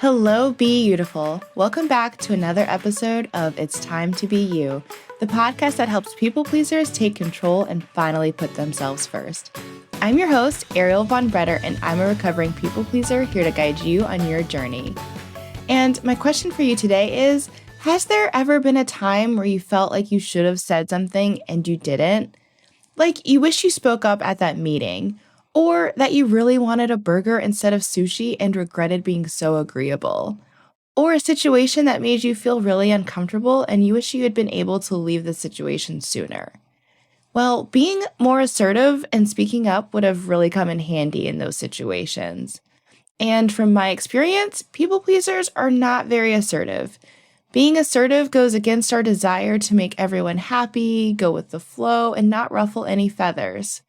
Hello, Be Beautiful. Welcome back to another episode of It's Time to Be You, the podcast that helps people pleasers take control and finally put themselves first. I'm your host, Ariel Bredder, and I'm a recovering people pleaser here to guide you on your journey. And my question for you today is, has there ever been a time where you felt like you should have said something and you didn't? Like you wish you spoke up at that meeting, or that you really wanted a burger instead of sushi and regretted being so agreeable, or a situation that made you feel really uncomfortable and you wish you had been able to leave the situation sooner. Well, being more assertive and speaking up would have really come in handy in those situations. And from my experience, people pleasers are not very assertive. Being assertive goes against our desire to make everyone happy, go with the flow, and not ruffle any feathers.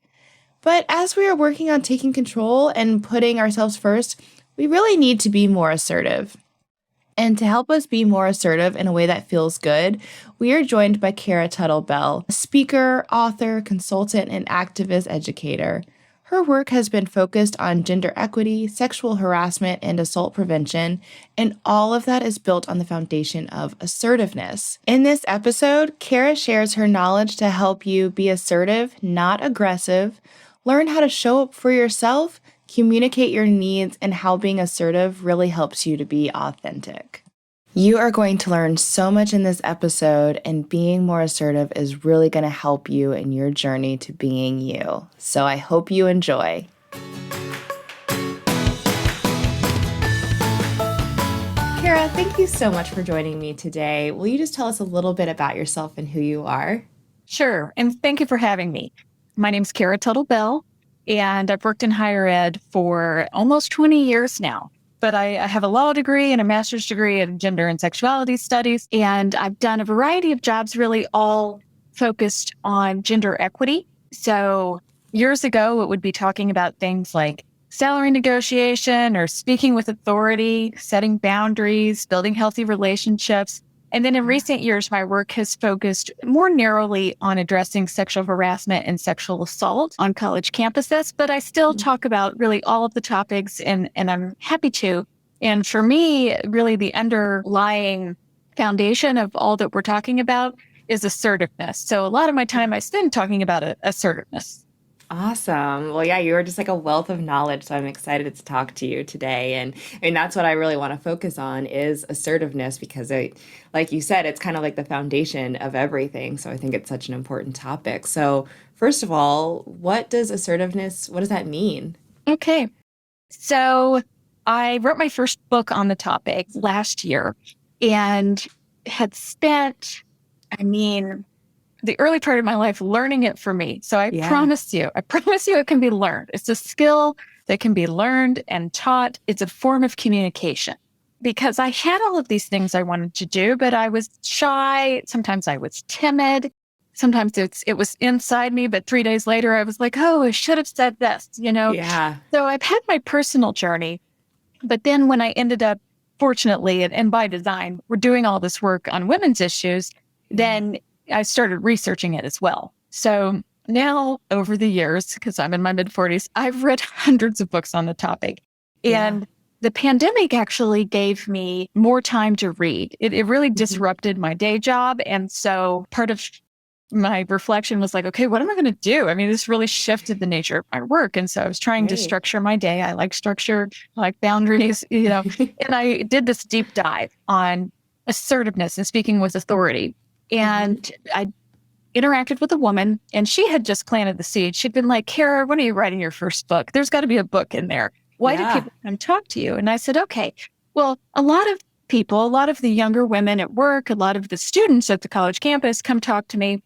But as we are working on taking control and putting ourselves first, we really need to be more assertive. And to help us be more assertive in a way that feels good, we are joined by Cara Tuttle Bell, a speaker, author, consultant, and activist educator. Her work has been focused on gender equity, sexual harassment, and assault prevention, and all of that is built on the foundation of assertiveness. In this episode, Cara shares her knowledge to help you be assertive, not aggressive, learn how to show up for yourself, communicate your needs, and how being assertive really helps you to be authentic. You are going to learn so much in this episode, and being more assertive is really going to help you in your journey to being you. So I hope you enjoy. Cara, thank you so much for joining me today. Will you just tell us a little bit about yourself and who you are? Sure. And thank you for having me. My name's Cara Tuttle Bell, and I've worked in higher ed for almost 20 years now. But I have a law degree and a master's degree in gender and sexuality studies, and I've done a variety of jobs really all focused on gender equity. So years ago, it would be talking about things like salary negotiation or speaking with authority, setting boundaries, building healthy relationships. And then in recent years, my work has focused more narrowly on addressing sexual harassment and sexual assault on college campuses, but I still talk about really all of the topics, and I'm happy to. And for me, really the underlying foundation of all that we're talking about is assertiveness. So a lot of my time I spend talking about assertiveness. Awesome. Well, yeah, you are just like a wealth of knowledge, so I'm excited to talk to you today. And that's what I really want to focus on is assertiveness because like you said, it's kind of like the foundation of everything. So I think it's such an important topic. So first of all, what does that mean? Okay. So I wrote my first book on the topic last year and had spent, the early part of my life learning it for me. So I promise you it can be learned. It's a skill that can be learned and taught. It's a form of communication because I had all of these things I wanted to do, but I was shy. Sometimes I was timid. Sometimes it was inside me, but 3 days later I was like, oh, I should have said this, Yeah. So I've had my personal journey, but then when I ended up, fortunately, and by design, we're doing all this work on women's issues, then I started researching it as well. So now over the years, because I'm in my mid-40s, I've read hundreds of books on the topic. And the pandemic actually gave me more time to read. It really disrupted my day job. And so part of my reflection was like, okay, what am I going to do? This really shifted the nature of my work. And so I was trying to structure my day. I like structure, I like boundaries, and I did this deep dive on assertiveness and speaking with authority. And I interacted with a woman, and she had just planted the seed. She'd been like, Cara, when are you writing your first book? There's got to be a book in there. Why do people come talk to you? And I said, okay, well, a lot of people, a lot of the younger women at work, a lot of the students at the college campus come talk to me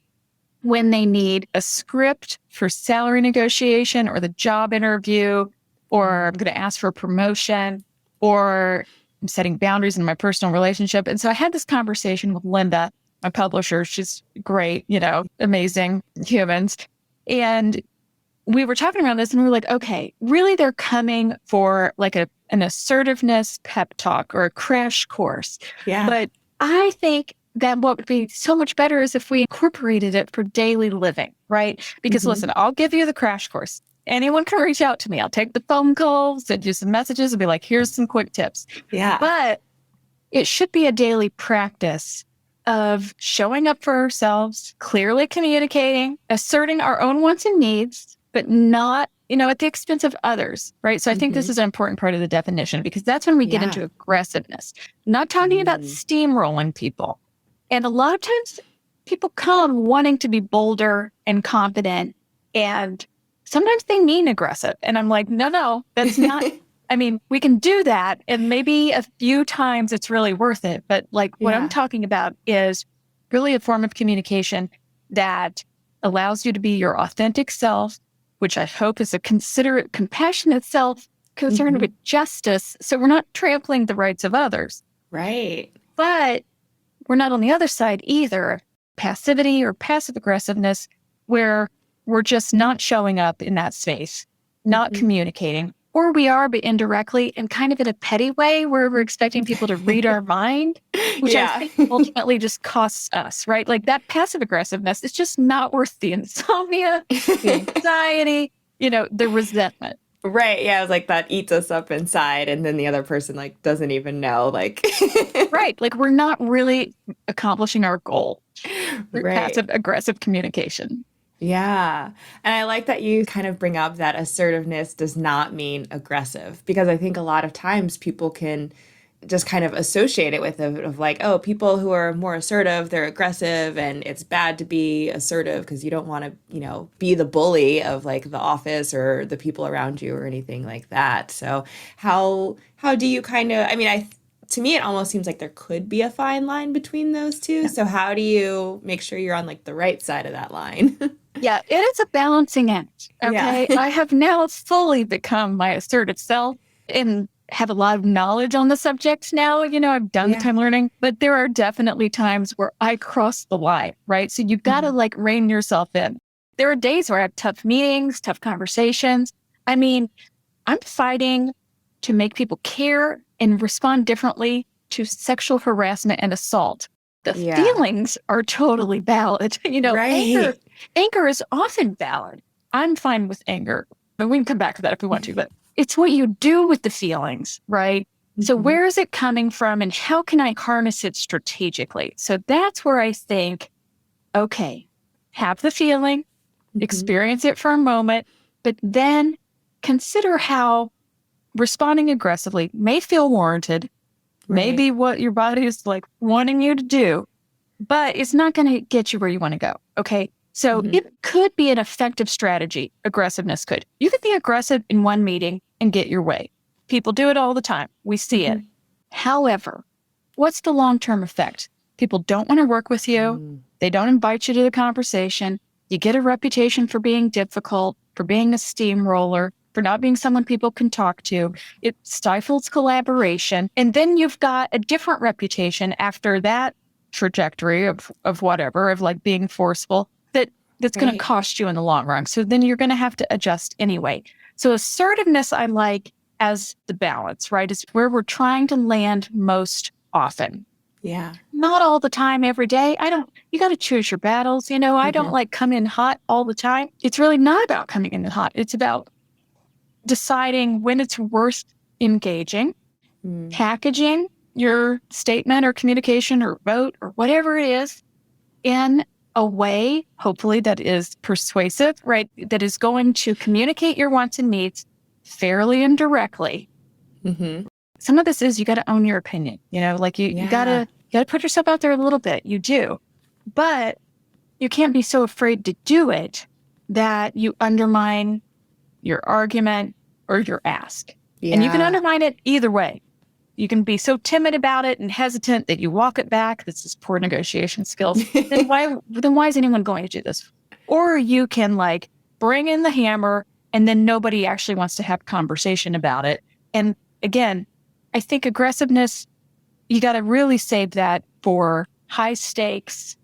when they need a script for salary negotiation or the job interview, or I'm going to ask for a promotion, or I'm setting boundaries in my personal relationship. And so I had this conversation with Linda, my publisher. She's great, amazing humans. And we were talking around this and we were like, okay, really they're coming for like an assertiveness pep talk or a crash course. Yeah. But I think that what would be so much better is if we incorporated it for daily living, right? Because listen, I'll give you the crash course anyone can reach out to me. I'll take the phone calls, send you some messages, and be like, here's some quick tips. Yeah. But it should be a daily practice of showing up for ourselves, clearly communicating, asserting our own wants and needs, but not, at the expense of others, right? So I think this is an important part of the definition, because that's when we get into aggressiveness, not talking about steamrolling people. And a lot of times people come wanting to be bolder and confident, and sometimes they mean aggressive. And I'm like, no, that's not... I mean, we can do that, and maybe a few times it's really worth it. But what I'm talking about is really a form of communication that allows you to be your authentic self, which I hope is a considerate, compassionate self concerned with justice. So we're not trampling the rights of others. Right. But we're not on the other side either, passivity or passive aggressiveness, where we're just not showing up in that space, not communicating. Or we are, but indirectly, and kind of in a petty way, where we're expecting people to read our mind, which I think ultimately just costs us, right? Like that passive aggressiveness is just not worth the insomnia, the anxiety, the resentment. Right. Yeah. I was like, that eats us up inside. And then the other person doesn't even know. Right. We're not really accomplishing our goal. Right. Passive aggressive communication. Yeah. And I like that you kind of bring up that assertiveness does not mean aggressive, because I think a lot of times people can just kind of associate it with people who are more assertive, they're aggressive, and it's bad to be assertive because you don't want to, be the bully of the office or the people around you or anything like that. So how do you kind of, to me, it almost seems like there could be a fine line between those two. Yeah. So how do you make sure you're on the right side of that line? Yeah, it is a balancing act. Okay. Yeah. I have now fully become my assertive self and have a lot of knowledge on the subject now. I've done the time learning, but there are definitely times where I cross the line, right? So you've got to rein yourself in. There are days where I have tough meetings, tough conversations. I'm fighting to make people care and respond differently to sexual harassment and assault. The feelings are totally valid. Right. Anger is often valid. I'm fine with anger, but we can come back to that if we want to, but it's what you do with the feelings, right? So where is it coming from, and how can I harness it strategically? So that's where I think, okay, have the feeling, experience it for a moment, but then consider how responding aggressively may feel warranted, may be what your body is wanting you to do, but it's not going to get you where you want to go. Okay. So it could be an effective strategy. Aggressiveness could. You could be aggressive in one meeting and get your way. People do it all the time. We see it. However, what's the long-term effect? People don't want to work with you. They don't invite you to the conversation. You get a reputation for being difficult, for being a steamroller, for not being someone people can talk to. It stifles collaboration. And then you've got a different reputation after that trajectory of whatever, of being forceful, that's going to cost you in the long run. So then you're going to have to adjust anyway. So assertiveness, I like as the balance, right? Is where we're trying to land most often. Yeah. Not all the time, every day. You got to choose your battles. I don't come in hot all the time. It's really not about coming in hot. It's about deciding when it's worth engaging, packaging your statement or communication or vote or whatever it is in a way, hopefully, that is persuasive, right? That is going to communicate your wants and needs fairly and directly. Some of this is you got to own your opinion. You got to put yourself out there a little bit. You do, but you can't be so afraid to do it that you undermine your argument or your ask. And you can undermine it either way. You can be so timid about it and hesitant that you walk it back. This is poor negotiation skills. Then why is anyone going to do this? Or you can bring in the hammer, and then nobody actually wants to have conversation about it. And again, I think aggressiveness, you got to really save that for high stakes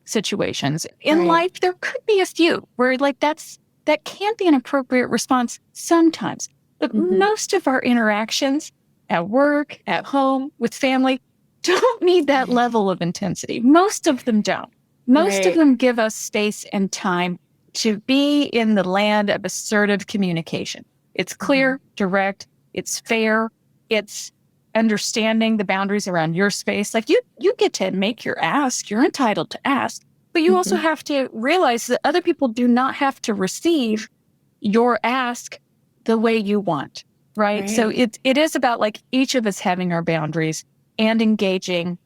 situations. In life, there could be a few where that can be an appropriate response sometimes. But most of our interactions at work, at home, with family, don't need that level of intensity. Most of them don't. Most of them give us space and time to be in the land of assertive communication. It's clear, direct, it's fair, it's understanding the boundaries around your space. Like you get to make your ask, you're entitled to ask, but you also have to realize that other people do not have to receive your ask the way you want, right? So it is about like each of us having our boundaries and engaging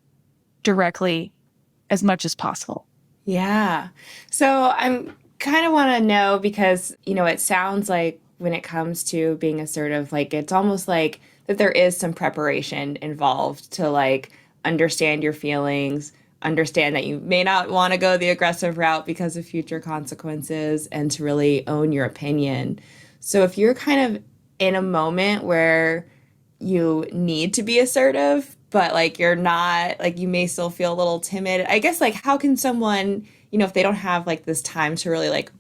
directly as much as possible. Yeah. So I'm kind of want to know because, it sounds like when it comes to being assertive, like it's almost like that there is some preparation involved to like understand your feelings, understand that you may not want to go the aggressive route because of future consequences, and to really own your opinion. So if you're kind of in a moment where you need to be assertive, but like you're not, like you may still feel a little timid, I guess, like how can someone, if they don't have like this time to really like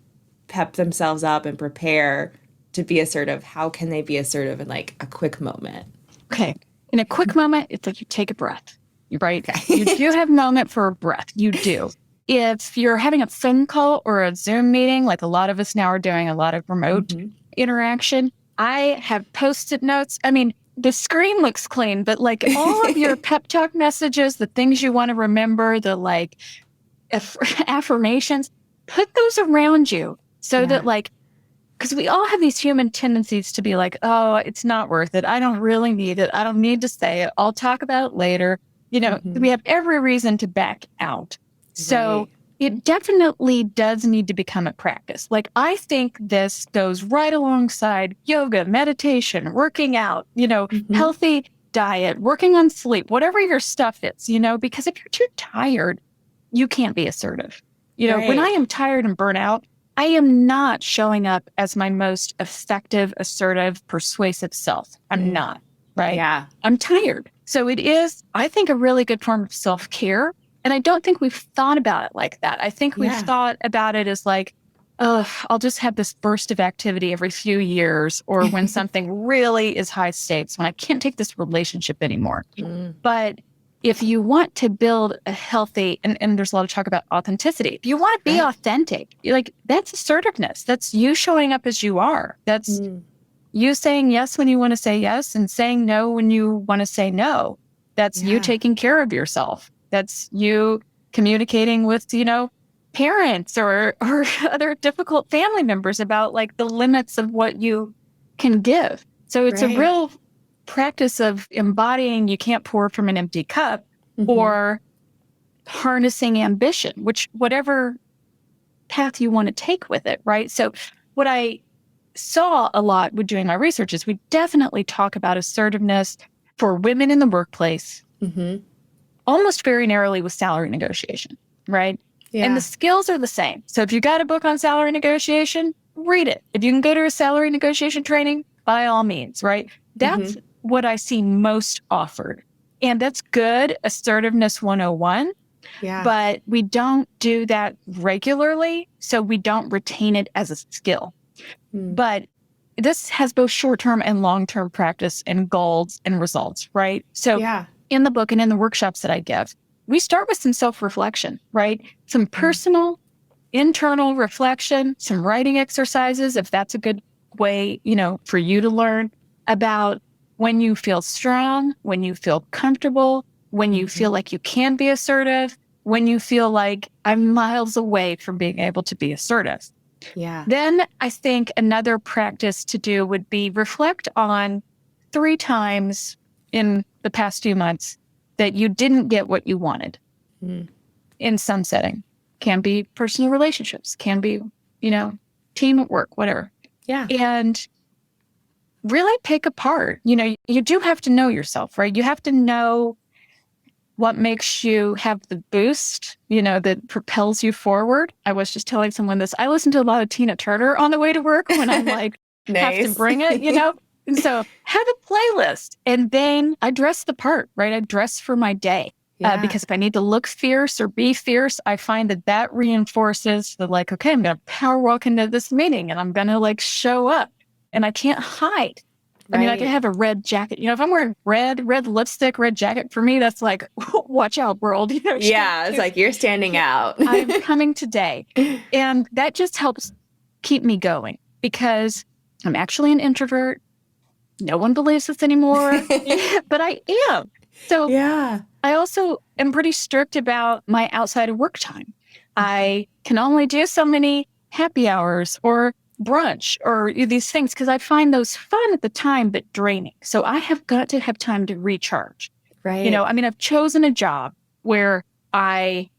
pep themselves up and prepare to be assertive, how can they be assertive in like a quick moment? Okay. In a quick moment, it's like you take a breath, right? Okay. You do have a moment for a breath. You do. If you're having a phone call or a Zoom meeting, like a lot of us now are doing a lot of remote interaction, I have Post-it notes. I mean, the screen looks clean, but like all of your pep talk messages, the things you want to remember, the like affirmations, put those around you so that like, because we all have these human tendencies to be like, oh, it's not worth it. I don't really need it. I don't need to say it. I'll talk about it later. We have every reason to back out. So it definitely does need to become a practice. Like, I think this goes right alongside yoga, meditation, working out, healthy diet, working on sleep, whatever your stuff is, because if you're too tired, you can't be assertive. When I am tired and burnt out, I am not showing up as my most effective, assertive, persuasive self. I'm not, right? Yeah. I'm tired. So it is, I think, a really good form of self-care. And I don't think we've thought about it like that. I think we've thought about it as like, oh, I'll just have this burst of activity every few years, or when something really is high stakes, when I can't take this relationship anymore. But if you want to build a healthy, and there's a lot of talk about authenticity. If you want to be authentic, like that's assertiveness. That's you showing up as you are. That's you saying yes when you want to say yes and saying no when you want to say no. That's you taking care of yourself. That's you communicating with, parents or other difficult family members about like the limits of what you can give. So it's a real practice of embodying you can't pour from an empty cup, or harnessing ambition, which whatever path you want to take with it, right? So what I saw a lot with doing my research is we definitely talk about assertiveness for women in the workplace, almost very narrowly with salary negotiation, right? Yeah. And the skills are the same. So if you got a book on salary negotiation, read it. If you can go to a salary negotiation training, by all means, right? That's what I see most offered. And that's good, assertiveness 101. Yeah. But we don't do that regularly, so we don't retain it as a skill. But this has both short-term and long-term practice and goals and results, right? So in the book and in the workshops that I give, we start with some self-reflection, right? Some personal, internal reflection, some writing exercises, if that's a good way, for you to learn about when you feel strong, when you feel comfortable, when you feel like you can be assertive, when you feel like I'm miles away from being able to be assertive. Yeah. Then I think another practice to do would be reflect on 3 times in the past few months that you didn't get what you wanted in some setting. Can be personal relationships, can be, team at work, whatever. Yeah. And really pick apart, you do have to know yourself, right? You have to know what makes you have the boost, that propels you forward. I was just telling someone this. I listen to a lot of Tina Turner on the way to work when I'm like, have to bring it, And so have a playlist, and then I dress the part, right? I dress for my day. Because if I need to look fierce or be fierce, I find that reinforces the like, okay, I'm going to power walk into this meeting and I'm going to like show up, and I can't hide. Right. I mean, I can have a red jacket. If I'm wearing red lipstick, red jacket, for me, that's like, watch out, world. It's like you're standing out. I'm coming today. And that just helps keep me going because I'm actually an introvert. No one believes this anymore, but I am. So Yeah. I also am pretty strict about my outside of work time. I can only do so many happy hours or brunch or these things because I find those fun at the time, but draining. So I have got to have time to recharge. Right. I've chosen a job where I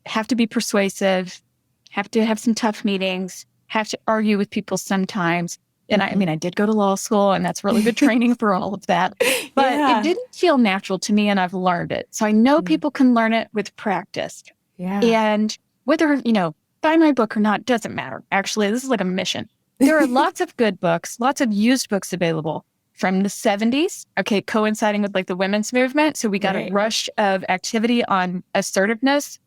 have to be persuasive, have to have some tough meetings, have to argue with people sometimes. And I did go to law school, and that's really good training for all of that. But it didn't feel natural to me, and I've learned it. So I know people can learn it with practice. Yeah. And whether, buy my book or not, doesn't matter. Actually, this is like a mission. There are lots of good books, lots of used books available from the 70s, coinciding with like the women's movement. So we got a rush of activity on assertiveness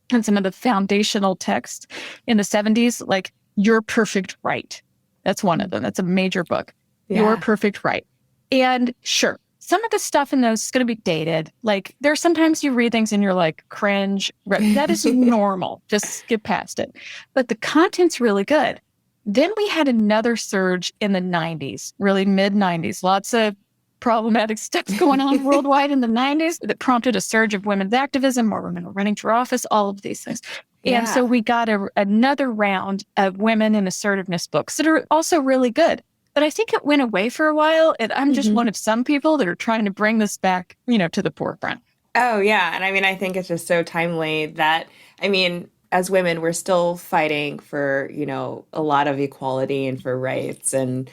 and some of the foundational texts in the 70s, like Your Perfect Right. That's one of them. That's a major book. Yeah. Your Perfect Right. And sure, some of the stuff in those is going to be dated. Like there's sometimes you read things and you're like, cringe. That is normal. Just skip past it. But the content's really good. Then we had another surge in the 90s, really mid 90s. Lots of problematic stuff going on worldwide in the 90s that prompted a surge of women's activism, more women were running for office, all of these things. Yeah. And so we got another round of women in assertiveness books that are also really good. But I think it went away for a while. And I'm just one of some people that are trying to bring this back, to the forefront. Oh, yeah. And I think it's just so timely that, as women, we're still fighting for, a lot of equality and for rights. And,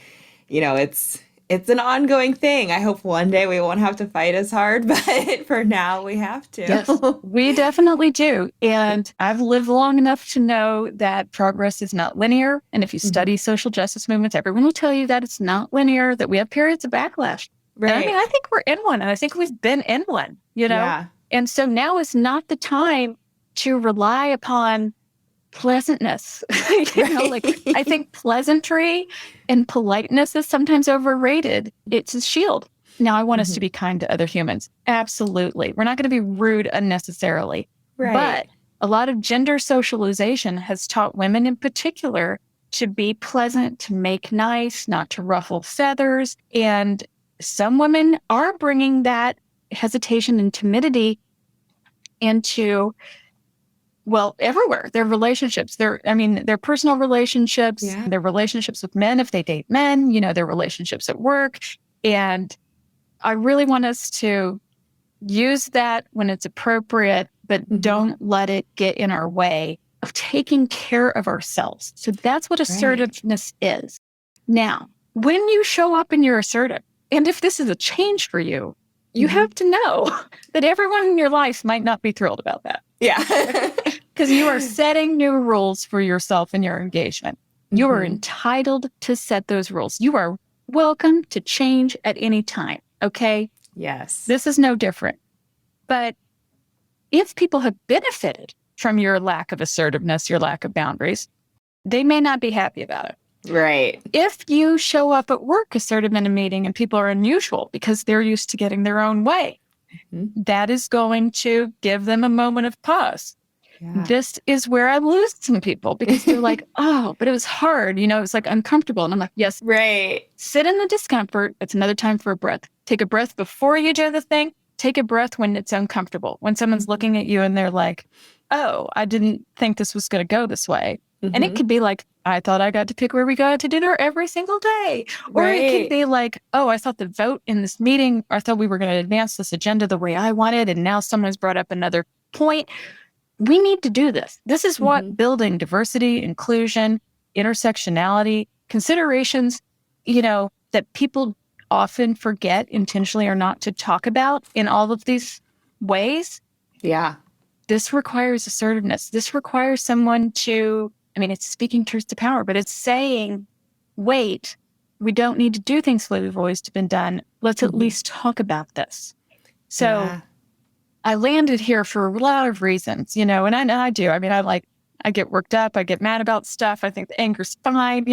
it's an ongoing thing. I hope one day we won't have to fight as hard, but for now we have to. Yes, we definitely do. And I've lived long enough to know that progress is not linear. And if you study social justice movements, everyone will tell you that it's not linear, that we have periods of backlash. Right. And I think we're in one, and I think we've been in one, Yeah. And so now is not the time to rely upon pleasantness. I think pleasantry and politeness is sometimes overrated. It's a shield. Now, I want us to be kind to other humans. Absolutely. We're not going to be rude unnecessarily. Right. But a lot of gender socialization has taught women in particular to be pleasant, to make nice, not to ruffle feathers. And some women are bringing that hesitation and timidity into everywhere. Their relationships, their personal relationships, their relationships with men if they date men, their relationships at work. And I really want us to use that when it's appropriate, but don't let it get in our way of taking care of ourselves. So that's what assertiveness is. Now, when you show up and you're assertive, and if this is a change for you, you have to know that everyone in your life might not be thrilled about that. Yeah. Because you are setting new rules for yourself in your engagement. You are entitled to set those rules. You are welcome to change at any time. Okay? Yes. This is no different. But if people have benefited from your lack of assertiveness, your lack of boundaries, they may not be happy about it. Right. If you show up at work assertive in a meeting and people are unusual because they're used to getting their own way, that is going to give them a moment of pause. Yeah. This is where I lose some people because they're like, oh, but it was hard. It was like uncomfortable. And I'm like, yes. Right. Sit in the discomfort. It's another time for a breath. Take a breath before you do the thing. Take a breath when it's uncomfortable. When someone's looking at you and they're like, oh, I didn't think this was going to go this way. And it could be like, I thought I got to pick where we go to dinner every single day. Or it could be like, oh, I thought the vote in this meeting, I thought we were going to advance this agenda the way I wanted. And now someone's brought up another point. We need to do this. This is what building diversity, inclusion, intersectionality, considerations, that people often forget intentionally or not to talk about in all of these ways. Yeah. This requires assertiveness. This requires someone to, it's speaking truth to power, but it's saying, wait, we don't need to do things the way we've always been done. Let's at least talk about this. So I landed here for a lot of reasons, and I do. I get worked up. I get mad about stuff. I think the anger's fine,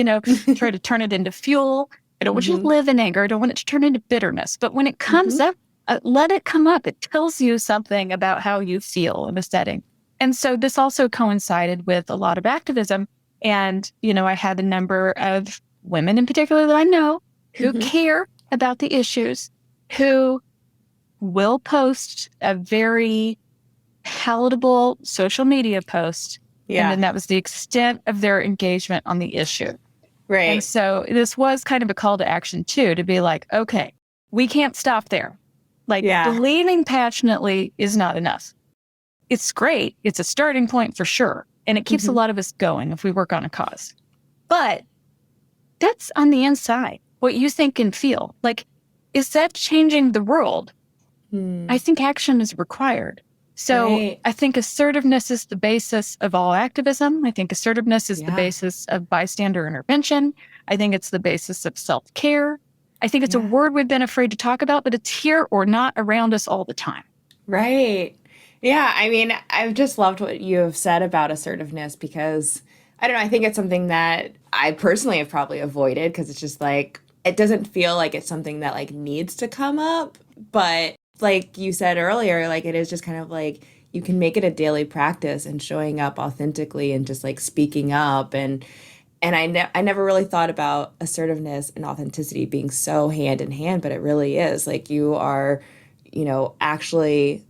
try to turn it into fuel. I don't want you to live in anger. I don't want it to turn into bitterness. But when it comes up, let it come up. It tells you something about how you feel in a setting. And so this also coincided with a lot of activism And, I had a number of women in particular that I know who care about the issues, who will post a very palatable social media post. Yeah. And then that was the extent of their engagement on the issue. Right. And so this was kind of a call to action too, to be like, okay, we can't stop there. Like believing passionately is not enough. It's great. It's a starting point for sure. And it keeps a lot of us going if we work on a cause. But that's on the inside, what you think and feel. Like, is that changing the world? I think action is required. So I think assertiveness is the basis of all activism. I think assertiveness is the basis of bystander intervention. I think it's the basis of self-care. I think it's a word we've been afraid to talk about, but it's here or not around us all the time. Right. Yeah. I mean, I've just loved what you have said about assertiveness because, I don't know, I think it's something that I personally have probably avoided because it's just like, it doesn't feel like it's something that like needs to come up. But like you said earlier, like it is just kind of like you can make it a daily practice and showing up authentically and just like speaking up. And I never really thought about assertiveness and authenticity being so hand in hand, but it really is. Like you are, actually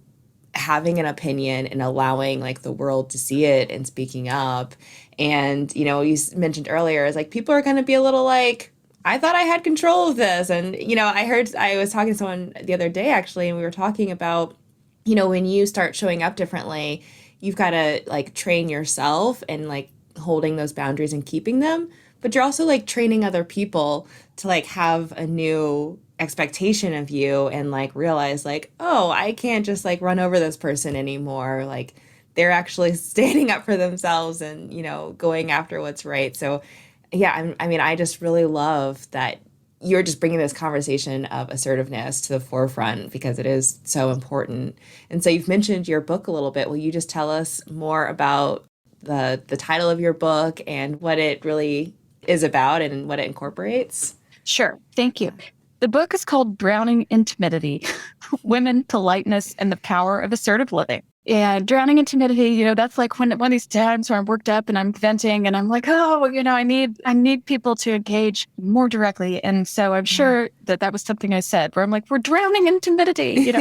having an opinion and allowing like the world to see it and speaking up. And, you mentioned earlier is like people are going to be a little like, I thought I had control of this. And, I was talking to someone the other day actually, and we were talking about, when you start showing up differently, you've got to like train yourself and like holding those boundaries and keeping them. But you're also like training other people to like have a new expectation of you and like realize like, oh, I can't just like run over this person anymore. Like they're actually standing up for themselves and, going after what's right. So yeah, I just really love that you're just bringing this conversation of assertiveness to the forefront because it is so important. And so you've mentioned your book a little bit. Will you just tell us more about the title of your book and what it really is about and what it incorporates? Sure. Thank you. The book is called Drowning in Timidity, Women, Politeness, and the Power of Assertive Living. And drowning in timidity, that's like one of these times where I'm worked up and I'm venting and I'm like, oh, I need people to engage more directly. And so I'm sure that was something I said where I'm like, we're drowning in timidity,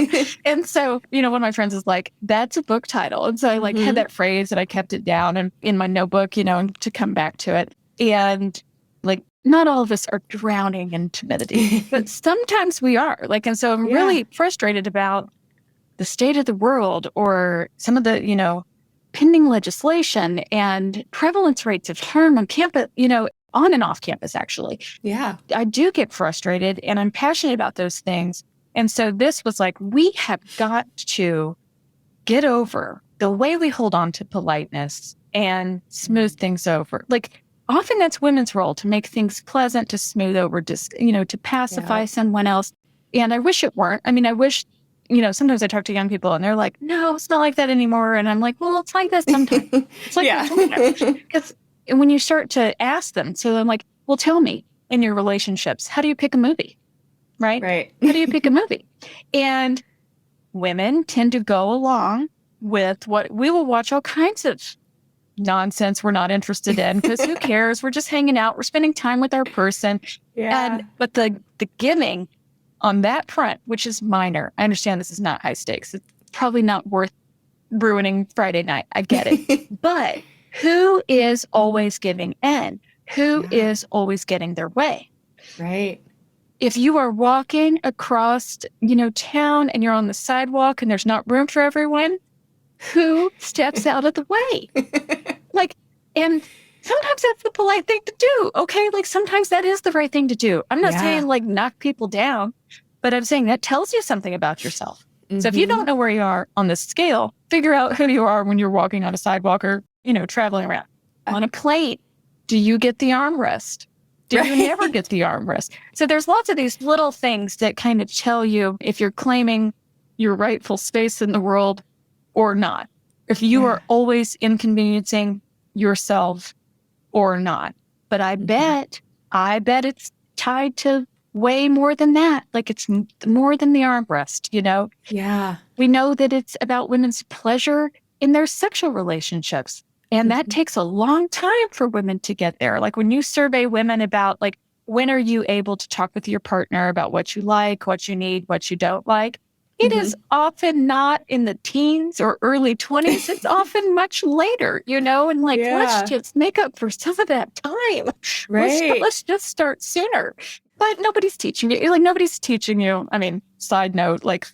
And so, one of my friends is like, that's a book title. And so I like had that phrase and I kept it down and in my notebook, and to come back to it. And like, not all of us are drowning in timidity, but sometimes we are like, and so I'm really frustrated about the state of the world or some of the, pending legislation and prevalence rates of harm on campus, on and off campus, actually. Yeah. I do get frustrated and I'm passionate about those things. And so this was like, we have got to get over the way we hold on to politeness and smooth things over. Like often that's women's role to make things pleasant, to smooth over, just, to pacify someone else. And I wish it weren't. I mean, I wish sometimes I talk to young people and they're like, no, it's not like that anymore. And I'm like, well, it's like this sometimes. It's like that. Because when you start to ask them, so I'm like, well, tell me in your relationships, how do you pick a movie? Right? How do you pick a movie? And women tend to go along with what we will watch all kinds of nonsense we're not interested in because who cares? We're just hanging out. We're spending time with our person. But the giving on that front, which is minor. I understand this is not high stakes. It's probably not worth ruining Friday night. I get it. But who is always giving in? Who is always getting their way? Right. If you are walking across, town and you're on the sidewalk and there's not room for everyone, who steps out of the way? And sometimes that's the polite thing to do. Okay. Like sometimes that is the right thing to do. I'm not saying like knock people down, but I'm saying that tells you something about yourself. So if you don't know where you are on this scale, figure out who you are when you're walking on a sidewalk or, traveling around. On a plane, do you get the armrest? Do you never get the armrest? So there's lots of these little things that kind of tell you if you're claiming your rightful space in the world or not. If you are always inconveniencing yourself or not. But I bet it's tied to way more than that. Like it's more than the armrest, Yeah. We know that it's about women's pleasure in their sexual relationships. And that takes a long time for women to get there. Like when you survey women about like, when are you able to talk with your partner about what you like, what you need, what you don't like? It is often not in the teens or early 20s. It's often much later, and like, let's just make up for some of that time. Right. Let's just start sooner. But nobody's teaching you. Like, nobody's teaching you. I mean, side note, like,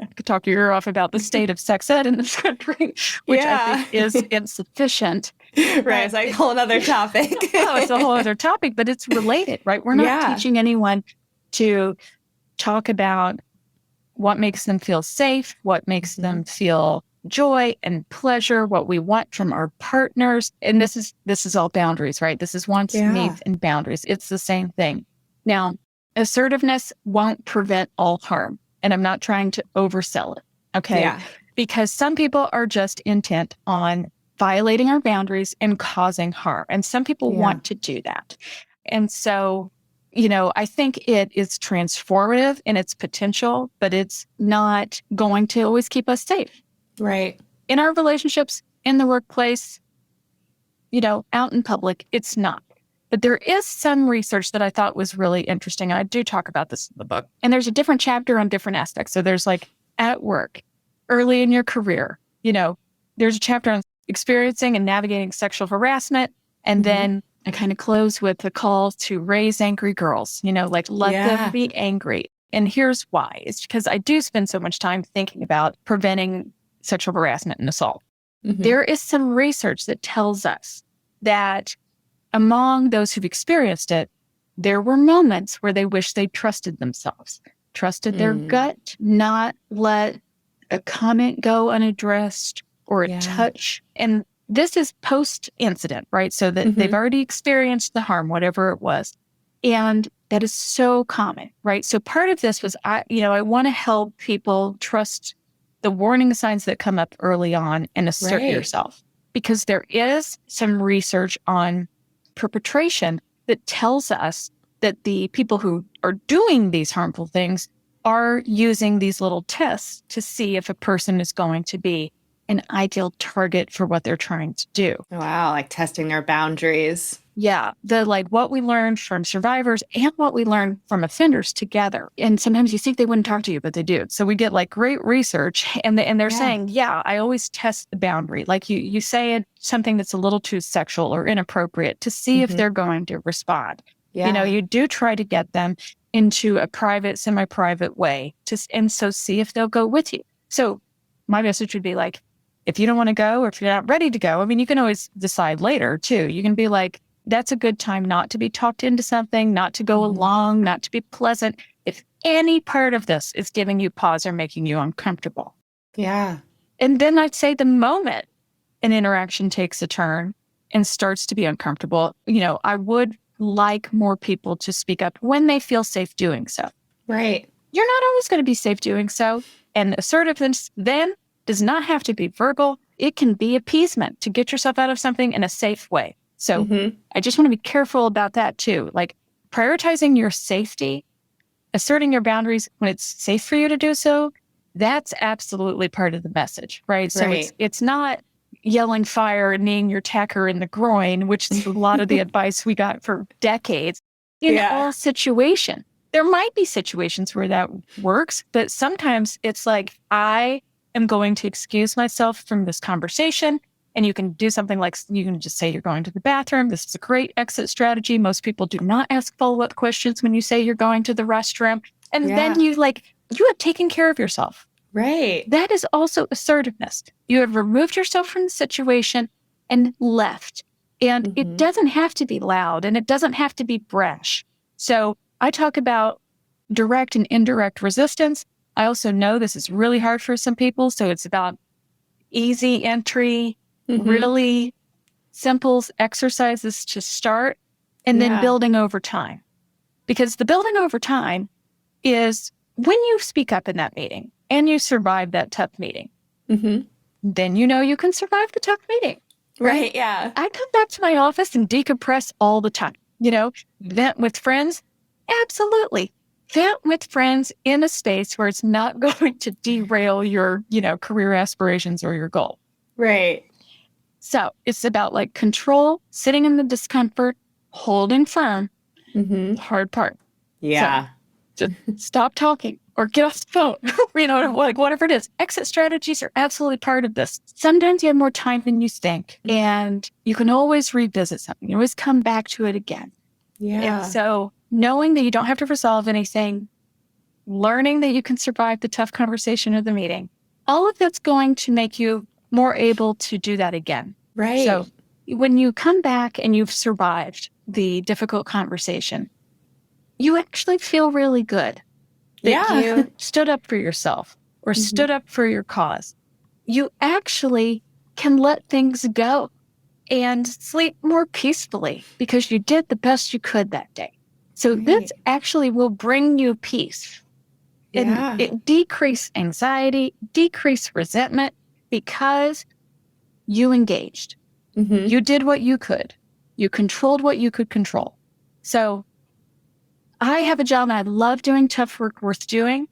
I could talk your ear off about the state of sex ed in this country, which I think is insufficient. Right. It's like a whole other topic. It's a whole other topic, but it's related, right? We're not teaching anyone to talk about what makes them feel safe, what makes them feel joy and pleasure, what we want from our partners. And this is all boundaries, right? This is wants, needs, and boundaries. It's the same thing. Now, assertiveness won't prevent all harm. And I'm not trying to oversell it, okay? Yeah. Because some people are just intent on violating our boundaries and causing harm. And some people want to do that. And so, I think it is transformative in its potential, but it's not going to always keep us safe. Right. In our relationships, in the workplace, out in public, it's not. But there is some research that I thought was really interesting. I do talk about this in the book. And there's a different chapter on different aspects. So there's like at work, early in your career, there's a chapter on experiencing and navigating sexual harassment. And then I kind of close with a call to raise angry girls, let them be angry. And here's why. It's because I do spend so much time thinking about preventing sexual harassment and assault. There is some research that tells us that among those who've experienced it, there were moments where they wish they trusted themselves, trusted their gut, not let a comment go unaddressed or a touch. And this is post-incident, right? So that they've already experienced the harm, whatever it was. And that is so common, right? So part of this was, I want to help people trust the warning signs that come up early on and assert yourself. Because there is some research on perpetration that tells us that the people who are doing these harmful things are using these little tests to see if a person is going to be an ideal target for what they're trying to do. Wow, like testing their boundaries. Yeah, what we learned from survivors and what we learned from offenders together. And sometimes you think they wouldn't talk to you, but they do. So we get like great research and they're saying, I always test the boundary. Like you say something that's a little too sexual or inappropriate to see if they're going to respond. Yeah. You do try to get them into a private, semi-private way and so see if they'll go with you. So my message would be like, if you don't want to go or if you're not ready to go, I mean, you can always decide later too. You can be like, that's a good time not to be talked into something, not to go along, not to be pleasant. If any part of this is giving you pause or making you uncomfortable. Yeah. And then I'd say the moment an interaction takes a turn and starts to be uncomfortable, I would like more people to speak up when they feel safe doing so. Right. You're not always going to be safe doing so. And assertiveness then does not have to be verbal. It can be appeasement to get yourself out of something in a safe way. So I just want to be careful about that too. Like prioritizing your safety, asserting your boundaries when it's safe for you to do so, that's absolutely part of the message, right? So it's not yelling fire and kneeing your tacker in the groin, which is a lot of the advice we got for decades in all situations. There might be situations where that works, but sometimes it's like, I am going to excuse myself from this conversation. And you can do something like, you can just say you're going to the bathroom. This is a great exit strategy. Most people do not ask follow-up questions when you say you're going to the restroom. And then you have taken care of yourself. Right. That is also assertiveness. You have removed yourself from the situation and left. And it doesn't have to be loud and it doesn't have to be brash. So I talk about direct and indirect resistance. I also know this is really hard for some people. So it's about easy entry, really simple exercises to start, and then building over time. Because the building over time is when you speak up in that meeting and you survive that tough meeting, then you can survive the tough meeting. Right, yeah. I come back to my office and decompress all the time. Vent with friends? Absolutely. Vent with friends in a space where it's not going to derail your, career aspirations or your goal. Right. So it's about like control, sitting in the discomfort, holding firm, hard part. Yeah. So just stop talking or get off the phone, like whatever it is. Exit strategies are absolutely part of this. Sometimes you have more time than you think, and you can always revisit something. You always come back to it again. Yeah. And so knowing that you don't have to resolve anything, learning that you can survive the tough conversation of the meeting, all of that's going to make you more able to do that again. Right. So when you come back and you've survived the difficult conversation, you actually feel really good that you stood up for yourself or stood up for your cause. You actually can let things go and sleep more peacefully because you did the best you could that day. So this actually will bring you peace. And it decrease anxiety, decrease resentment because you engaged. You did what you could. You controlled what you could control. So I have a job and I love doing tough work worth doing.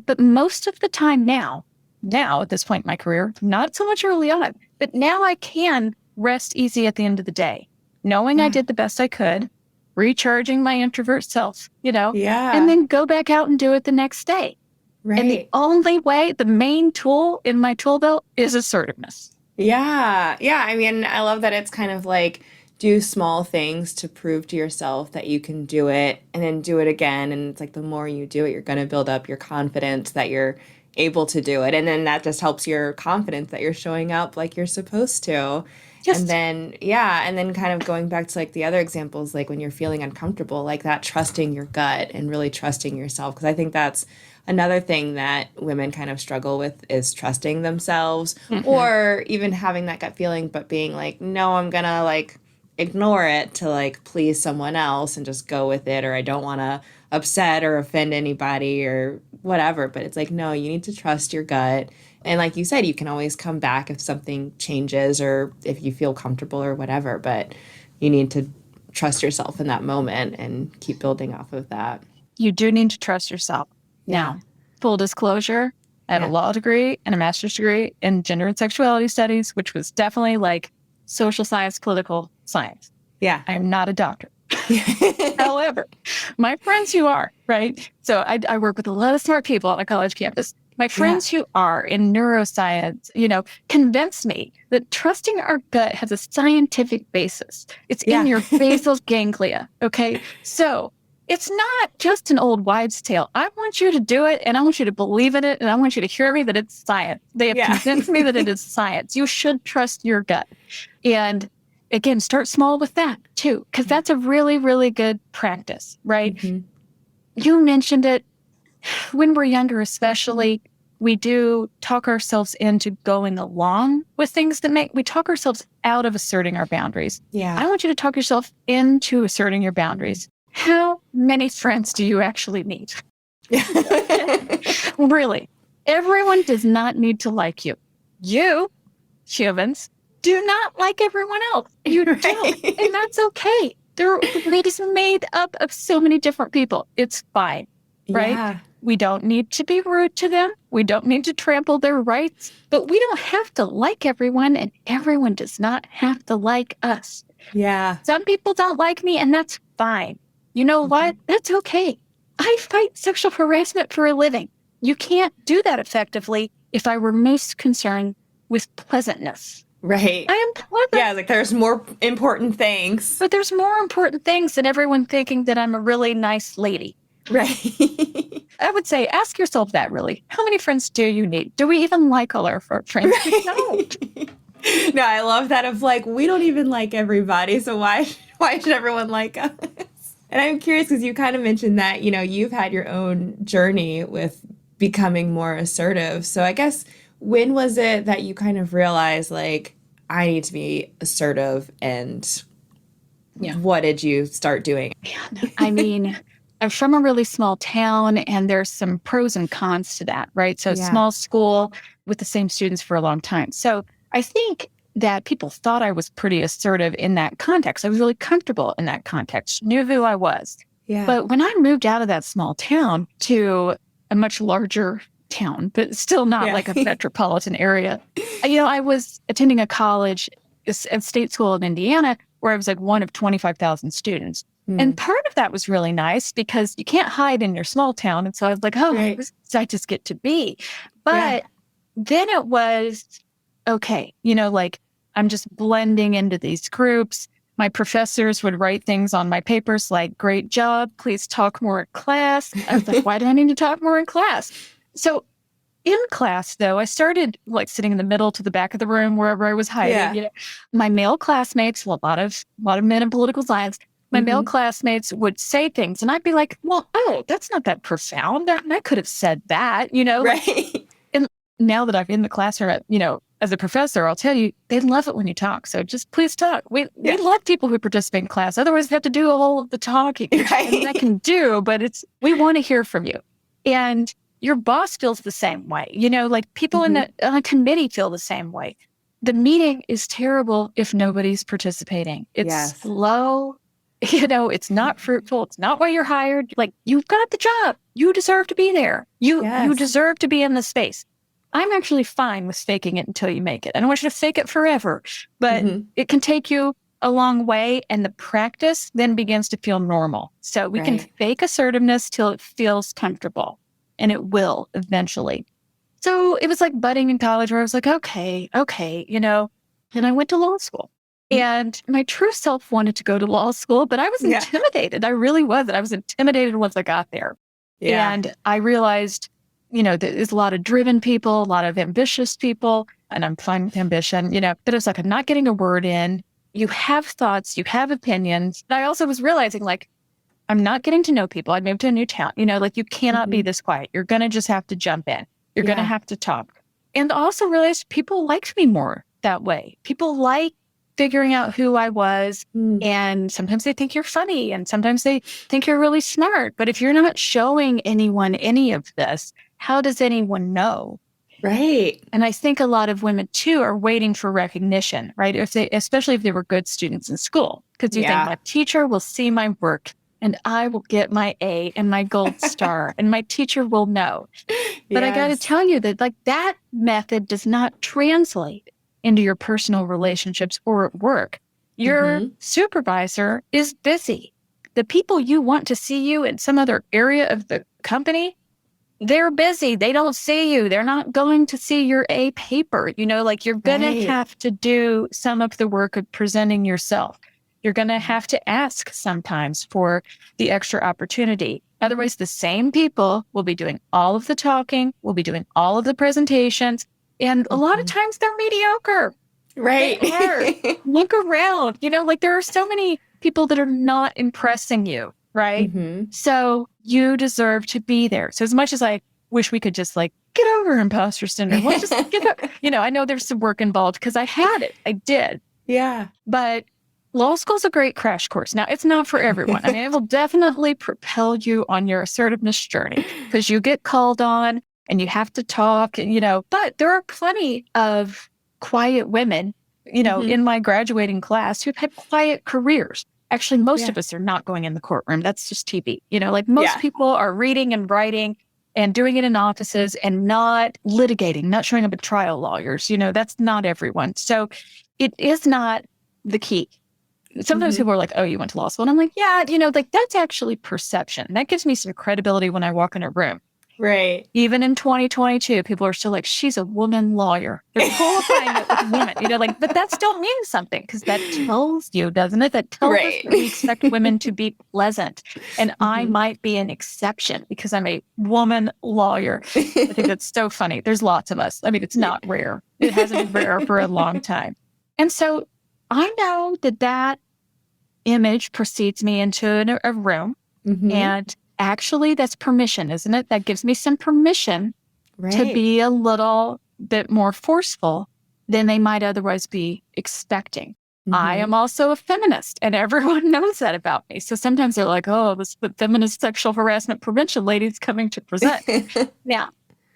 But most of the time now at this point in my career, not so much early on, but now I can rest easy at the end of the day, knowing I did the best I could, recharging my introvert self, and then go back out and do it the next day. Right. And the only way, the main tool in my tool belt is assertiveness. Yeah. Yeah. I mean, I love that it's kind of like do small things to prove to yourself that you can do it and then do it again. And it's like the more you do it, you're going to build up your confidence that you're able to do it. And then that just helps your confidence that you're showing up like you're supposed to. And then kind of going back to like the other examples, like when you're feeling uncomfortable, like that trusting your gut and really trusting yourself. Because I think that's another thing that women kind of struggle with is trusting themselves or even having that gut feeling, but being like, no, I'm going to like ignore it to like please someone else and just go with it. Or I don't want to upset or offend anybody or whatever. But it's like, no, you need to trust your gut. And like you said, you can always come back if something changes or if you feel comfortable or whatever, but you need to trust yourself in that moment and keep building off of that. You do need to trust yourself. Now, full disclosure, I have a law degree and a master's degree in gender and sexuality studies, which was definitely like social science, political science. Yeah. I'm not a doctor. However, my friends who are, right? So I work with a lot of smart people on a college campus. My friends who are in neuroscience, convinced me that trusting our gut has a scientific basis. It's in your basal ganglia, okay? So it's not just an old wives' tale. I want you to do it, and I want you to believe in it, and I want you to hear me that it's science. They have convinced me that it is science. You should trust your gut. And again, start small with that, too, because that's a really, really good practice, right? You mentioned it. When we're younger, especially, we do talk ourselves into going along with things that we talk ourselves out of asserting our boundaries. Yeah. I want you to talk yourself into asserting your boundaries. How many friends do you actually need? Really, everyone does not need to like you. You, humans, do not like everyone else. You don't, and that's okay. It is made up of so many different people. It's fine, right? Yeah. We don't need to be rude to them. We don't need to trample their rights, but we don't have to like everyone, and everyone does not have to like us. Yeah. Some people don't like me, and that's fine. You know what? That's okay. I fight sexual harassment for a living. You can't do that effectively if I were most concerned with pleasantness. Right. I am pleasant. Yeah, like there's more important things. But there's more important things than everyone thinking that I'm a really nice lady. Right. I would say, ask yourself that really. How many friends do you need? Do we even like all our friends? Right. No. No, I love that of like, we don't even like everybody, so why should everyone like us? And I'm curious because you kind of mentioned that, you've had your own journey with becoming more assertive. So I guess when was it that you kind of realized like, I need to be assertive, and what did you start doing? I mean, I'm from a really small town, and there's some pros and cons to that, right? So small school with the same students for a long time. So I think that people thought I was pretty assertive in that context. I was really comfortable in that context, knew who I was. Yeah. But when I moved out of that small town to a much larger town, but still not like a metropolitan area, I was attending a college a state school in Indiana where I was like one of 25,000 students. And part of that was really nice because you can't hide in your small town. And so I was like, oh, this I just get to be. But then it was, okay, like I'm just blending into these groups. My professors would write things on my papers like, great job, please talk more in class. I was like, why do I need to talk more in class? So in class, though, I started like sitting in the middle to the back of the room, wherever I was hiding. My male classmates, well, a lot of men in political science, my male classmates would say things and I'd be like, well, that's not that profound. I could have said that, Right. And now that I'm in the classroom, as a professor, I'll tell you, they love it when you talk. So just please talk. We love people who participate in class. Otherwise, we have to do all of the talking. Right. And I can do, but we want to hear from you. And your boss feels the same way. Like people on a committee feel the same way. The meeting is terrible if nobody's participating. It's slow. It's not fruitful. It's not why you're hired. Like, you've got the job. You deserve to be there. You deserve to be in the space. I'm actually fine with faking it until you make it. I don't want you to fake it forever, but it can take you a long way. And the practice then begins to feel normal. So we can fake assertiveness till it feels comfortable, and it will eventually. So it was like budding in college where I was like, okay, and I went to law school. And my true self wanted to go to law school, but I was intimidated. I really was. I was intimidated once I got there. Yeah. And I realized, there's a lot of driven people, a lot of ambitious people, and I'm fine with ambition, but it's like, I'm not getting a word in. You have thoughts, you have opinions. And I also was realizing, like, I'm not getting to know people. I moved to a new town, like you cannot be this quiet. You're going to just have to jump in. You're going to have to talk. And also realized people liked me more that way. People like figuring out who I was. And sometimes they think you're funny and sometimes they think you're really smart. But if you're not showing anyone any of this, how does anyone know? Right. And I think a lot of women too are waiting for recognition, right? Especially if they were good students in school, because you think my teacher will see my work and I will get my A and my gold star and my teacher will know. But I got to tell you that like that method does not translate into your personal relationships or at work. Your supervisor is busy. The people you want to see you in some other area of the company, they're busy. They don't see you. They're not going to see your A paper. Like you're going to have to do some of the work of presenting yourself. You're going to have to ask sometimes for the extra opportunity. Otherwise, the same people will be doing all of the talking, will be doing all of the presentations. And a lot of times they're mediocre. Right. They are. Look around. Like there are so many people that are not impressing you, right? So you deserve to be there. So as much as I wish we could just like get over imposter syndrome, let's just get up. I know there's some work involved because I had it. I did. Yeah. But law school's a great crash course. Now, it's not for everyone. I mean, it will definitely propel you on your assertiveness journey because you get called on and you have to talk, but there are plenty of quiet women, in my graduating class who've had quiet careers. Actually, most of us are not going in the courtroom. That's just TV. Like most people are reading and writing and doing it in offices and not litigating, not showing up at trial lawyers. That's not everyone. So it is not the key. Sometimes people are like, oh, you went to law school. And I'm like, yeah, like that's actually perception. That gives me some credibility when I walk in a room. Right. Even in 2022, people are still like, she's a woman lawyer. They're qualifying it with women, but that still means something because that tells you, doesn't it? That tells us that we expect women to be pleasant. And I might be an exception because I'm a woman lawyer. I think that's so funny. There's lots of us. I mean, it's not rare. It hasn't been rare for a long time. And so I know that image precedes me into a room and actually, that's permission, isn't it? That gives me some permission to be a little bit more forceful than they might otherwise be expecting. I am also a feminist, and everyone knows that about me. So sometimes they're like, oh, this is the feminist sexual harassment prevention lady's coming to present. Now,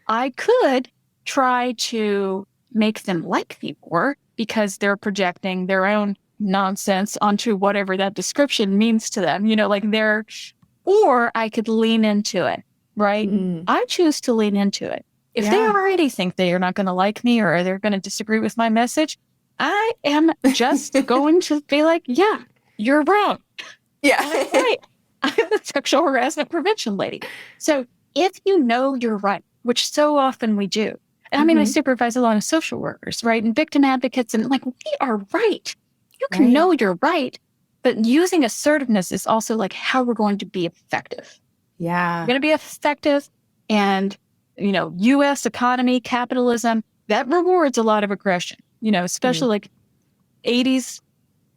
I could try to make them like me more because they're projecting their own nonsense onto whatever that description means to them, or I could lean into it, right? I choose to lean into it. If they already think they are not going to like me or they're going to disagree with my message, I am just going to be like, yeah, you're wrong. Yeah. Right. I'm the sexual harassment prevention lady. So if you know you're right, which so often we do, and I mean, I supervise a lot of social workers, right? And victim advocates, and like, we are right. You can know you're right, but using assertiveness is also like how we're going to be effective. Yeah. We're going to be effective. And, U.S. economy, capitalism, that rewards a lot of aggression, especially like 80s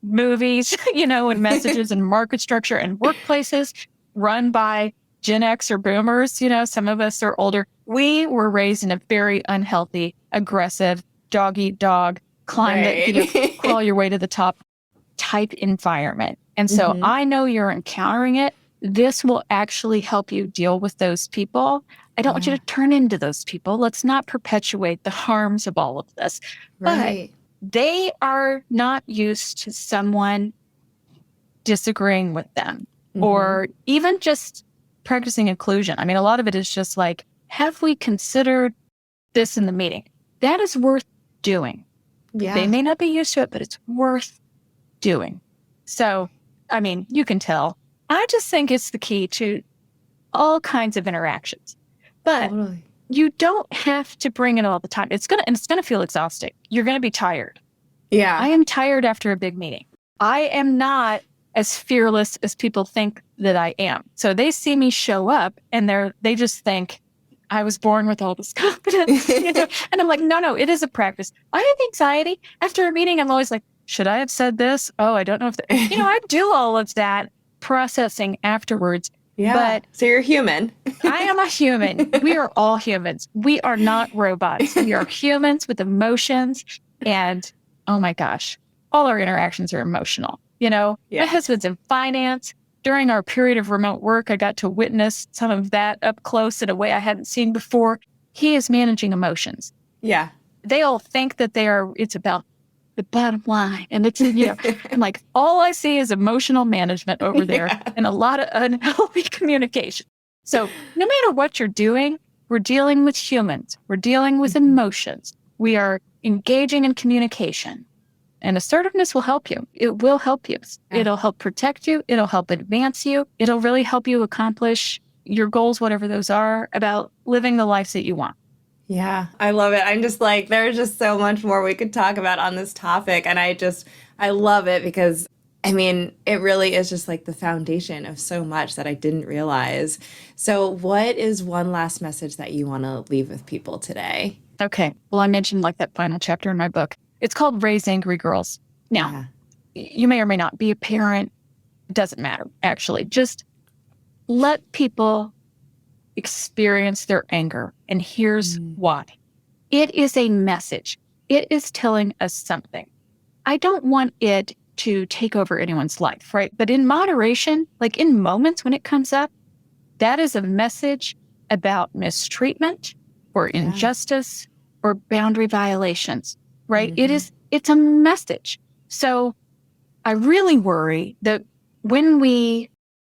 movies, and messages and market structure and workplaces run by Gen X or boomers. Some of us are older. We were raised in a very unhealthy, aggressive, dog eat dog, crawl your way to the top type environment. And so I know you're encountering it. This will actually help you deal with those people. I don't want you to turn into those people. Let's not perpetuate the harms of all of this. But they are not used to someone disagreeing with them or even just practicing inclusion. I mean, a lot of it is just like, have we considered this in the meeting? That is worth doing. Yeah. They may not be used to it, but it's worth doing. So, I mean, you can tell. I just think it's the key to all kinds of interactions. But you don't have to bring it all the time. It's gonna feel exhausting. You're gonna be tired. Yeah. I am tired after a big meeting. I am not as fearless as people think that I am. So they see me show up and they just think I was born with all this confidence. And I'm like, no, it is a practice. I have anxiety. After a meeting, I'm always like, should I have said this? Oh, I don't know if I do all of that processing afterwards. Yeah. But so you're human. I am a human. We are all humans. We are not robots. We are humans with emotions. And oh my gosh, all our interactions are emotional. My husband's in finance. During our period of remote work, I got to witness some of that up close in a way I hadn't seen before. He is managing emotions. Yeah. They all think that it's about the bottom line. And it's, and like, all I see is emotional management over there and a lot of unhealthy communication. So no matter what you're doing, we're dealing with humans. We're dealing with emotions. We are engaging in communication. And assertiveness will help you. It will help you. Yeah. It'll help protect you. It'll help advance you. It'll really help you accomplish your goals, whatever those are, about living the life that you want. Yeah, I love it. I'm just like, there's just so much more we could talk about on this topic. And I love it because, I mean, it really is just like the foundation of so much that I didn't realize. So what is one last message that you want to leave with people today? Okay. Well, I mentioned like that final chapter in my book. It's called Raise Angry Girls. Now, you may or may not be a parent. It doesn't matter, actually. Just let people experience their anger. And here's why. It is a message. It is telling us something. I don't want it to take over anyone's life, right? But in moderation, like in moments when it comes up, that is a message about mistreatment or injustice or boundary violations, right? It's a message. So I really worry that when we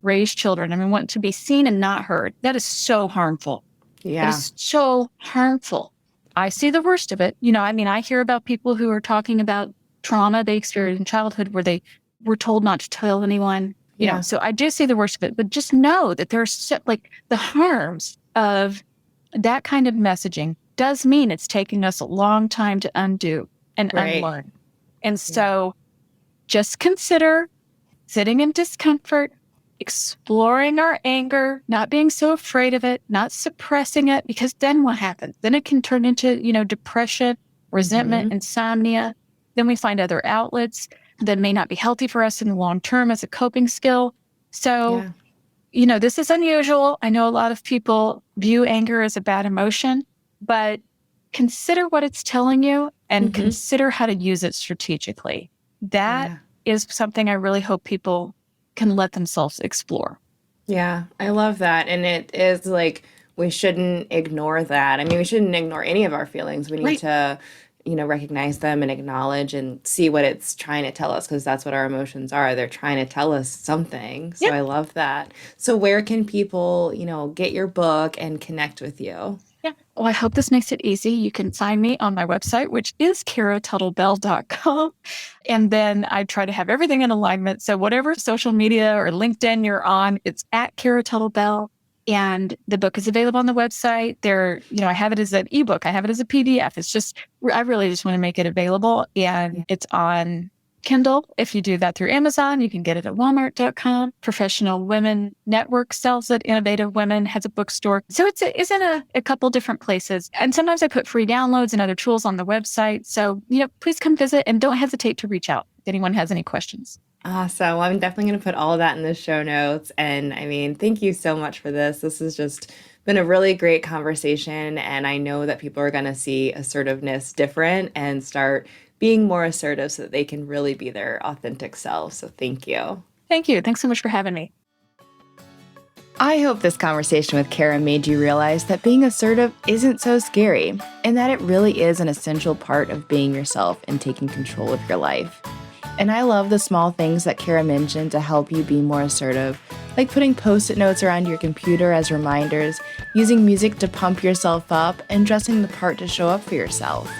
raise children, want to be seen and not heard, that is so harmful. Yeah. It is so harmful. I see the worst of it. I hear about people who are talking about trauma they experienced in childhood where they were told not to tell anyone, you know, so I do see the worst of it, but just know that there's the harms of that kind of messaging does mean it's taking us a long time to undo and unlearn. And so just consider sitting in discomfort, exploring our anger, not being so afraid of it, not suppressing it, because then what happens? Then it can turn into, depression, resentment, insomnia. Then we find other outlets that may not be healthy for us in the long term as a coping skill. So, this is unusual. I know a lot of people view anger as a bad emotion, but consider what it's telling you and consider how to use it strategically. That is something I really hope people can let themselves explore. Yeah, I love that. And it is like, we shouldn't ignore that. We shouldn't ignore any of our feelings. We need to, recognize them and acknowledge and see what it's trying to tell us, because that's what our emotions are. They're trying to tell us something. So I love that. So where can people, get your book and connect with you? Yeah. Well, I hope this makes it easy. You can find me on my website, which is caratuttlebell.com. And then I try to have everything in alignment. So whatever social media or LinkedIn you're on, it's at Cara Tuttle Bell. And the book is available on the website. I have it as an ebook. I have it as a PDF. I really just want to make it available. And it's on Kindle. If you do that through Amazon, you can get it at walmart.com. Professional Women Network sells it. Innovative Women has a bookstore. So it's in a couple different places. And sometimes I put free downloads and other tools on the website. So, please come visit and don't hesitate to reach out if anyone has any questions. Awesome. Well, I'm definitely going to put all of that in the show notes. And I mean, thank you so much for this. This has just been a really great conversation. And I know that people are going to see assertiveness different and start being more assertive so that they can really be their authentic selves. So thank you. Thank you. Thanks so much for having me. I hope this conversation with Cara made you realize that being assertive isn't so scary and that it really is an essential part of being yourself and taking control of your life. And I love the small things that Cara mentioned to help you be more assertive, like putting Post-it notes around your computer as reminders, using music to pump yourself up, and dressing the part to show up for yourself.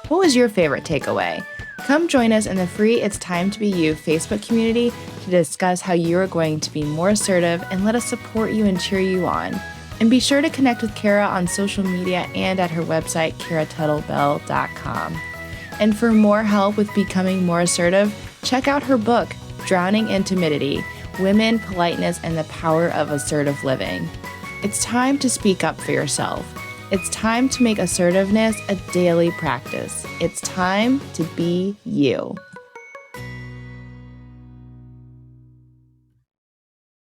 What was your favorite takeaway? Come join us in the free It's Time to Be You Facebook community to discuss how you are going to be more assertive and let us support you and cheer you on. And be sure to connect with Cara on social media and at her website, caratuttlebell.com. And for more help with becoming more assertive, check out her book, Drowning in Timidity: Women, Politeness, and the Power of Assertive Living. It's time to speak up for yourself. It's time to make assertiveness a daily practice. It's time to be you.